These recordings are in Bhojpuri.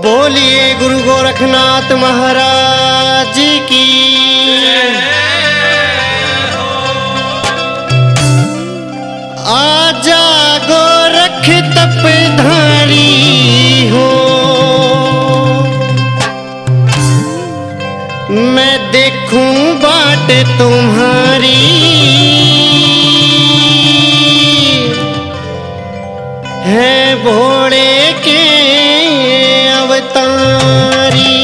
बोलिए गुरु गोरखनाथ महाराज जी की। आजा गोरख तपधारी हो, मैं देखूं बाट तुम्हारी। है भोले के अवतारी।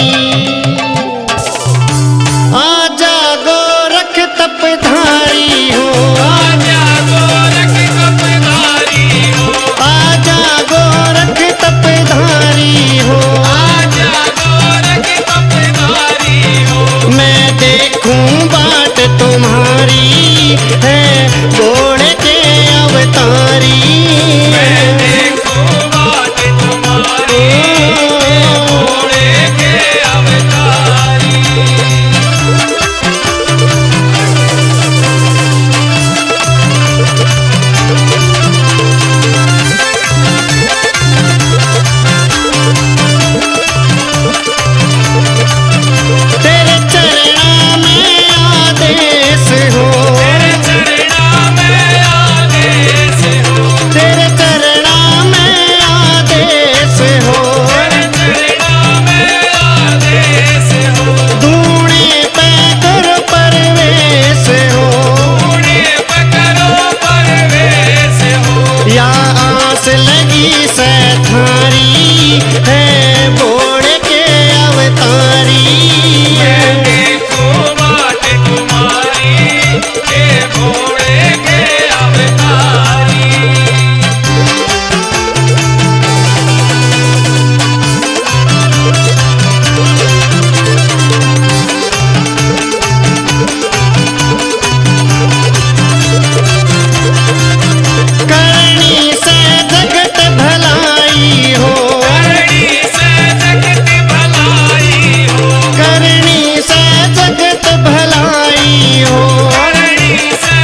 आजा गोरख तपधारी हो, आजा गोरख तपधारी हो, आजा गोरख तपधारी हो, आजा गोरख तपधारी हो। मैं देखूं बाट तुम्हारी। है भोले के अवतारी। मैं देखूं बाट तुम्हारी, भोले के अवतारी। तेरे चरणों में आदेश हो, तेरे चरणों में आदेश हो, तेरे चरणों में आदेश हो। तेरे चरणों में आदेश हो। धूणे पे करो परवेश हो, तूने पकड़ो परवेश हो। या आस लगी सैथारी। है भोले के अवतारी। मैं देखूं बाट तुम्हारी, हे भोले के अवतारी। करनी से जगत भलाई हो, करनी से जगत भलाई हो, करनी से जगत भलाई हो। करनी से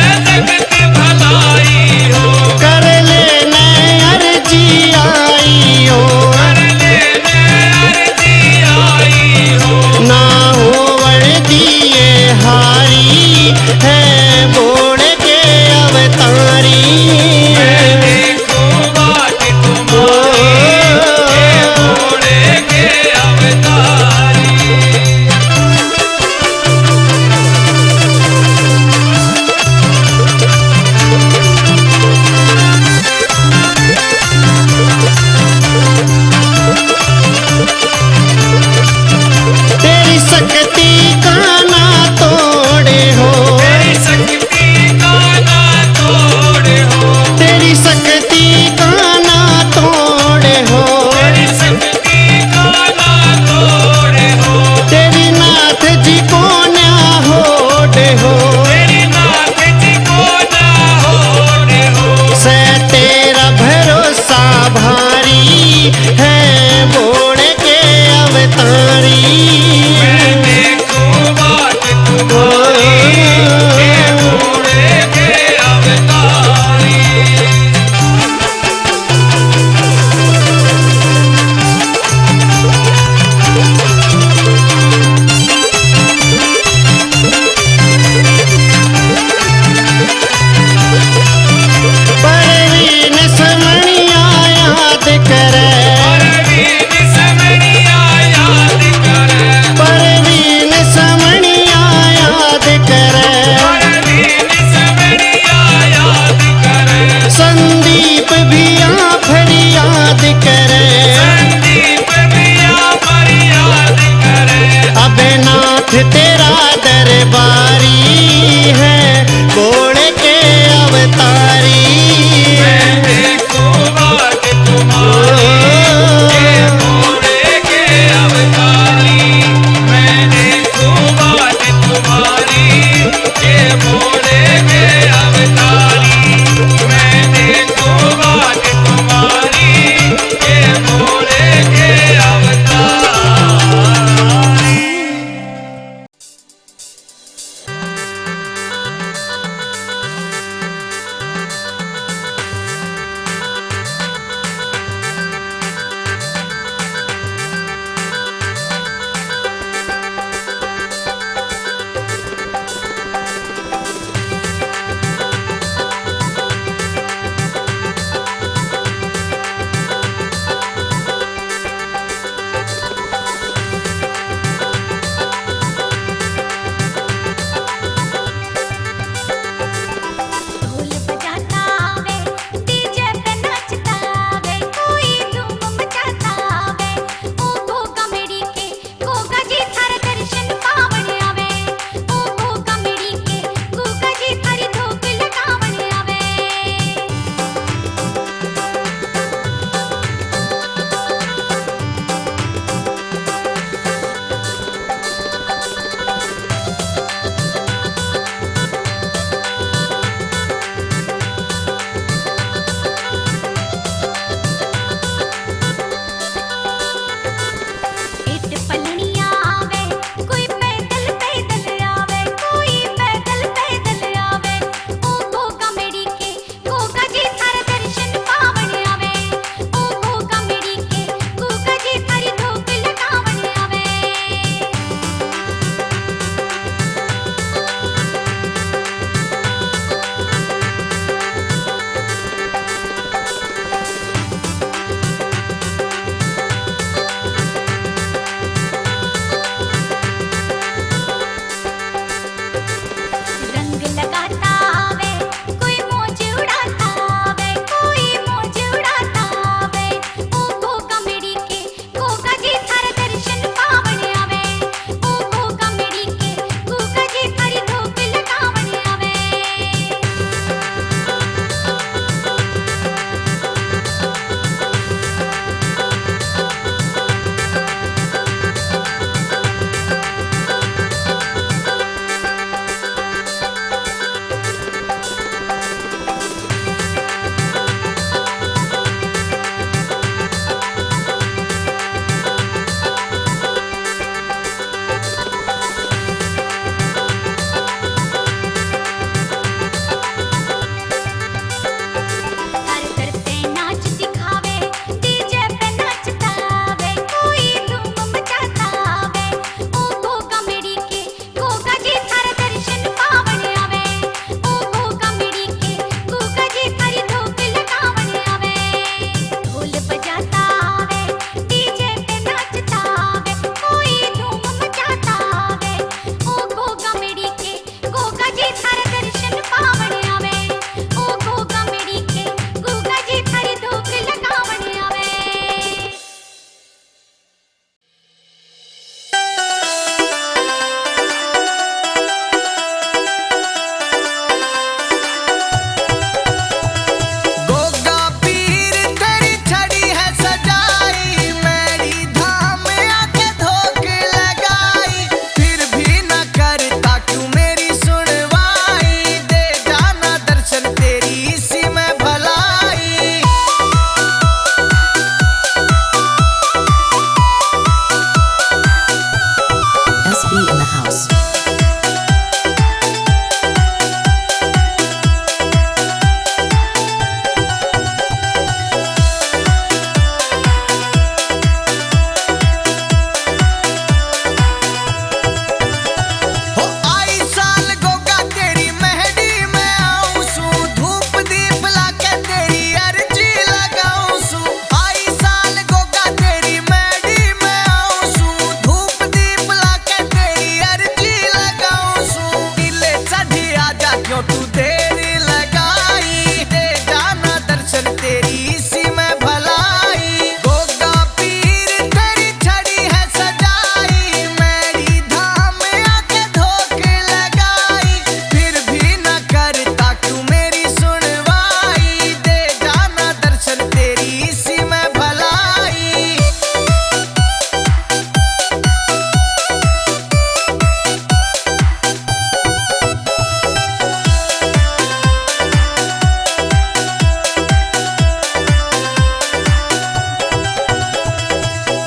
लगाई, दे जाना दर्शन तेरी इसी में भलाई। गोगा पीर तेरी छड़ी है सजाई, मेरी धाम आके धोखे लगाई, फिर भी न करता क्यों मेरी सुनवाई, दे जाना दर्शन तेरी इसी में भलाई।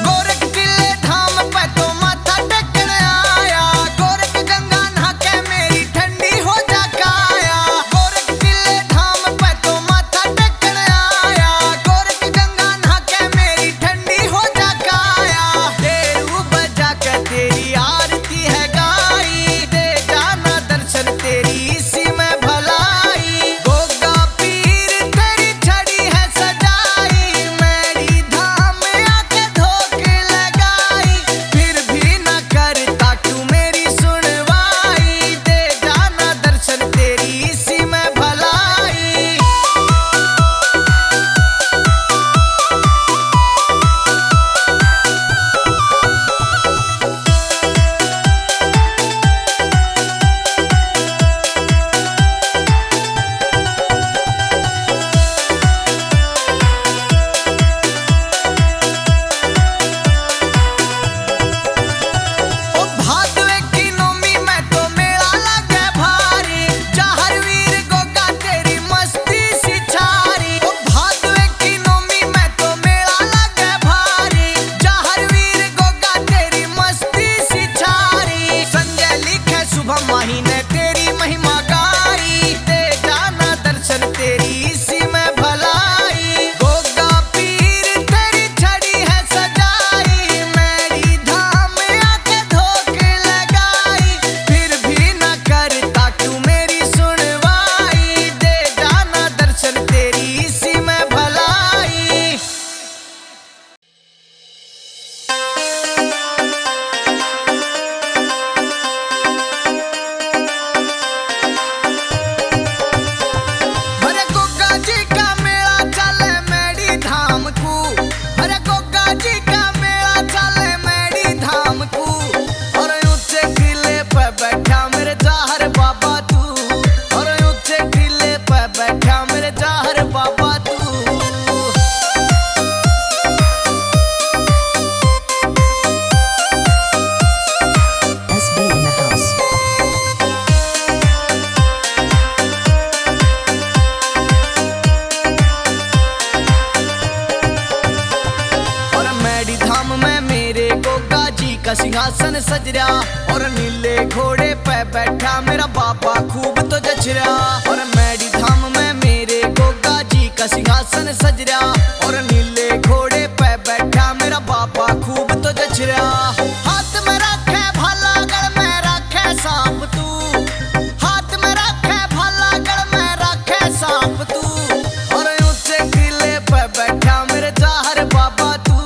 गोरख किले धाम पे तो माथा टेकने आया, गोरख गंगा नहा के मेरी ठंडी हो जा काया। गोरख किले धाम पे तो माथा टेकने आया, गोरख गंगा नहा के मेरी ठंडी हो जा काया। डेरू बजा के तेरी आरती है गाई, दे जाना दर्शन तेरी इसी में भलाई। गोगा पीर तेरी छड़ी है सजाई, मेरी धाम आके धोखे लगाई, फिर भी न करता क्यों मेरी सुनवाई, दे जाना दर्शन तेरी इसी में भलाई। ओ भादवे की नौमी में तो मेला लगे भारी, जहर वीर गोगा तेरी मस्ती सी छारी। ओ भादवे की नौमी में तो मेला लगे भारी, जहर वीर गोगा तेरी मस्ती सी छारी। संजय लिखे सुबह महीने तेरी महिमा गाई, दे जाना दर्शन तेरी इसी में भलाई। गोगा पीर तेरी छड़ी है सजाई, मेरी धाम आके धोखे लगाई, फिर भी न करता क्यों मेरी सुनवाई, दे जाना दर्शन तेरी इसी में भलाई। भरे गोगा जी का मेला चले मेरी धाम को, भरे गोगा जी का मेला चले मेरी धाम को, और ऊंचे किले पे बैठा मेरे जाहर बाबा तू, और ऊंचे किले पे बैठा मेरे जाहर बाबा तू। SB in the house. और मेरी धाम में मेरे गोगा जी का सिंहासन सज रहा, और नीले घोड़े पे बैठा मेरा बाबा खूब तो जच रहा। और मेरी धाम में मेरे गोगा जी का सिंहासन सज रहा, और नीले घोड़े पे बैठा मेरा बाबा खूब तो जच रहा। हाथ में रखे भाला गल में रखे सांप तू, हाथ में रखे भाला गल में रखे सांप तू, और ऊंचे किले पे बैठा मेरे जाहर बाबा तू,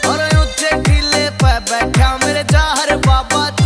और ऊंचे किले पे बैठा मेरे जाहर बाबा तू।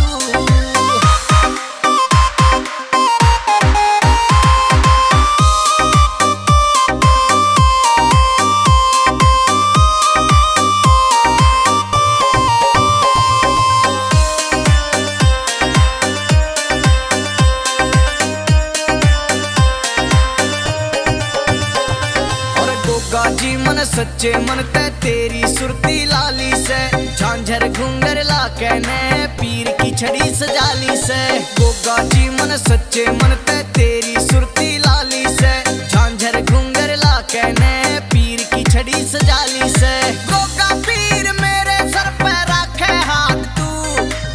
गाजी मन सच्चे मन ते तेरी सुरती लाली से, झांझर घूंगर ला कहने पीर की छड़ी सजाली से। गोगा जी मन सच्चे मन ते तेरी सुरती लाली से, झांझर घूंगर ला कहने पीर की छड़ी सजाली से। गोगा पीर मेरे सर पे रखे हाथ तू,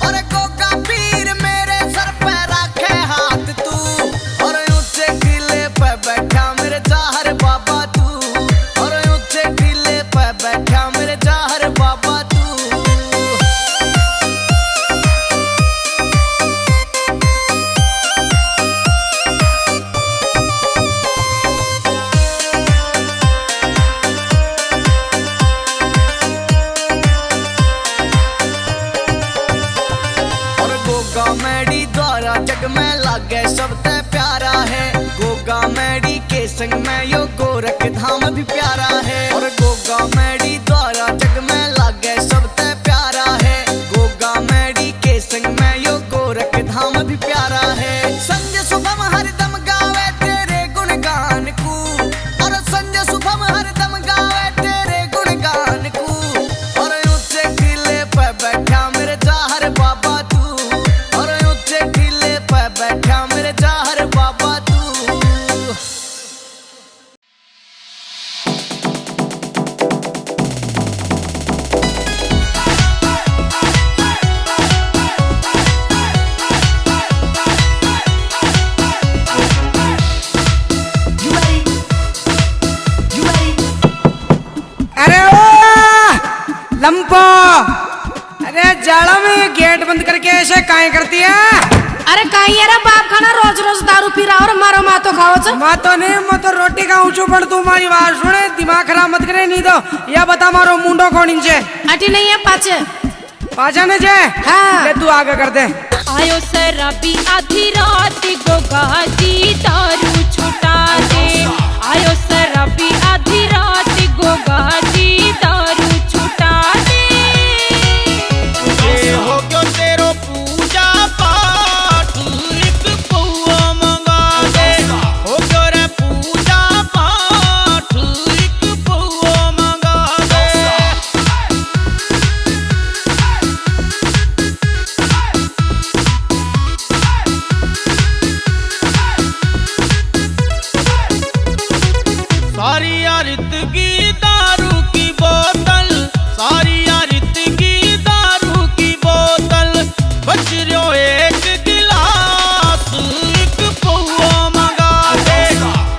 और गोगा पीर मेरे सर पे रखे हाथ तू, और ऊंचे किले पे बैठा मेरे जाहर बाबा तू, और ऊंचे किले पे बैठा मेरे जाहर बाबा तू। संग में यो गोरख धाम भी प्यारा है। और गोगा मैडी द्वारा जग में लागे सबसे प्यारा है। गोगा मैडी के संग में यो गोरख धाम भी प्यारा है। संजय शुभम हरदम गावे तेरे गुणगान को। और संजय शुभम हरदम गावे तेरे गुणगान को। और ऊंचे टीले पे बैठा मेरे जाहर बाबा तू। और ऊंचे टीले पे बैठा मेरे जाहर बाबा तू। अरे ओ लंपो, अरे जाड़ा में ये गेट बंद करके ऐसे काहे करती है? अरे काई यार बाप खाना रोज रोज दारू पी रहा और मारो मातो खाओ छ। मातो नहीं, मैं तो रोटी खाऊं छू, पर तू मारी बात सुने, दिमाग खराब मत करे। नहीं तो या बता मारो मुंडो कौन इंचे अटी नहीं है पाचे पाचा ने जे। हाँ। ले तू आगे कर दे। आयो शराबी आधी रात गोगा जी दारू छुटा दे। आयो शराबी आधी रात गोगा जी दारू छुटा दे। ये हो गयो तेरो पूजा पाठ एक पौआ मंगा दे। हो गयो रे पूजा पाठ एक पौआ मंगा दे। सारी यारित की दारू की बोतल, सारी यारित की दारू की बोतल। बच रहो एक गिलास एक पौआ मंगा दे।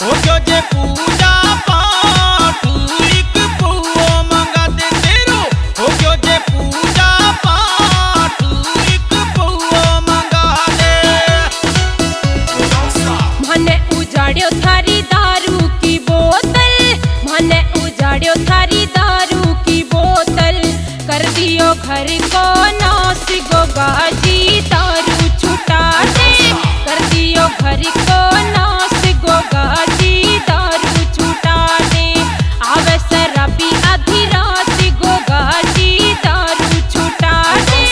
हो गयो जे पूजा पाठ एक पौआ मंगा दे तेरो। हो गयो जे पूजा पाठ एक पौआ मंगा दे। मने उजाड़्यो थारी दारू की बोतल। मने उजाड़्यो थारी दारू की बोतल। कर दियो घर को नाश गोगा जी दारू छुटा दे। कर दियो घर को नाश गोगा जी दारू छुटा दे। आवे शराबी आधी रात गोगा जी दारू छुटा दे।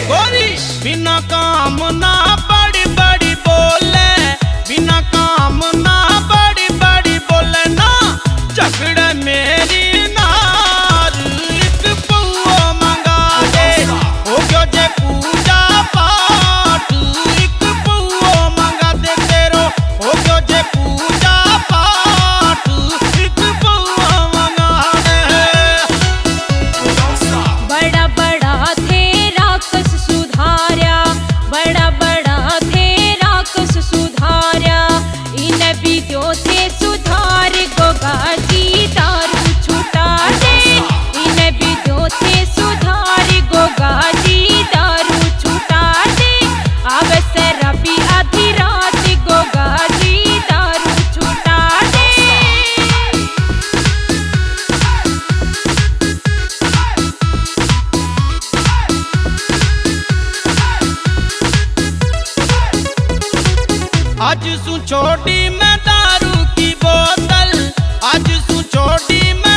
गोरी बिना काम ना बड़ी बड़ी बोले। बिना काम ना बड़ी बड़ी बोले ना। झगड़े मेरी नार एक पौआ मंगा दे। हो गयो जे पूजा पाठ एक पौआ मंगा दे तेरो। हो गयो जे पूजा पाठ एक पौआ मंगा दे। बड़ा बड़ा थे राक्षस सुधार्या। बड़ा बड़ा थे राक्षस सुधार्या। इन बीजों थे सुधार गोगा जी दारू छुटा दे। इन बीजों थे सुधार गोगा जी दारू छुटा दे। आवे शराबी आधी रात गोगा जी दारू छुटा दे। आज सु छोटी मैं दारू की बोतल। आज सु छोटी मैं